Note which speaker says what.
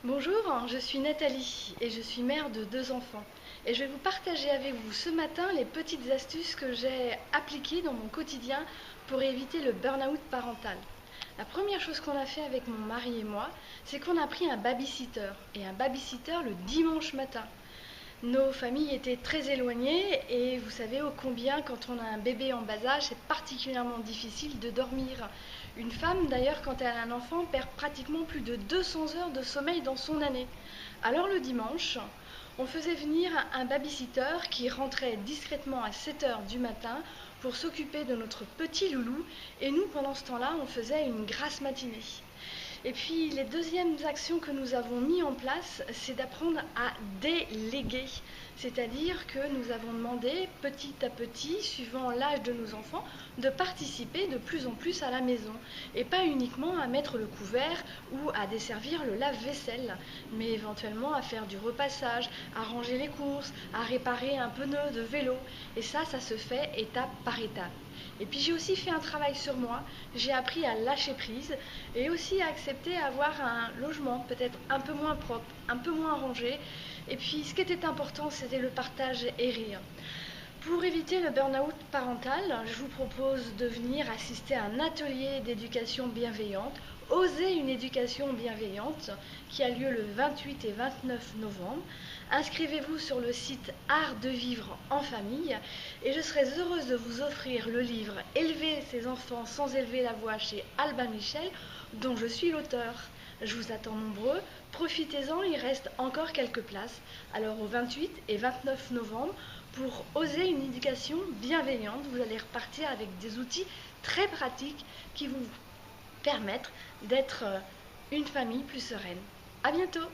Speaker 1: Bonjour, je suis Nathalie et je suis mère de deux enfants. Et je vais vous partager avec vous ce matin les petites astuces que j'ai appliquées dans mon quotidien pour éviter le burn-out parental. La première chose qu'on a fait avec mon mari et moi, c'est qu'on a pris un babysitter, et un babysitter le dimanche matin. Nos familles étaient très éloignées et vous savez ô combien quand on a un bébé en bas âge, c'est particulièrement difficile de dormir. Une femme d'ailleurs quand elle a un enfant perd pratiquement plus de 200 heures de sommeil dans son année. Alors le dimanche, on faisait venir un babysitter qui rentrait discrètement à 7 heures du matin pour s'occuper de notre petit loulou et nous pendant ce temps-là on faisait une grasse matinée. Et puis les deuxièmes actions que nous avons mis en place, c'est d'apprendre à déléguer. C'est-à-dire que nous avons demandé petit à petit, suivant l'âge de nos enfants, de participer de plus en plus à la maison. Et pas uniquement à mettre le couvert ou à desservir le lave-vaisselle, mais éventuellement à faire du repassage, à ranger les courses, à réparer un pneu de vélo. Et ça se fait étape par étape. Et puis j'ai aussi fait un travail sur moi, j'ai appris à lâcher prise et aussi à accepter avoir un logement peut-être un peu moins propre, un peu moins rangé. Et puis ce qui était important, c'était le partage et rire. Pour éviter le burn-out parental, je vous propose de venir assister à un atelier d'éducation bienveillante, Oser une éducation bienveillante, qui a lieu le 28 et 29 novembre. Inscrivez-vous sur le site Art de vivre en famille et je serai heureuse de vous offrir le livre Élever ses enfants sans élever la voix chez Albin Michel, dont je suis l'auteur. Je vous attends nombreux, profitez-en, il reste encore quelques places. Alors au 28 et 29 novembre, pour oser une éducation bienveillante, vous allez repartir avec des outils très pratiques qui vous permettre d'être une famille plus sereine. À bientôt!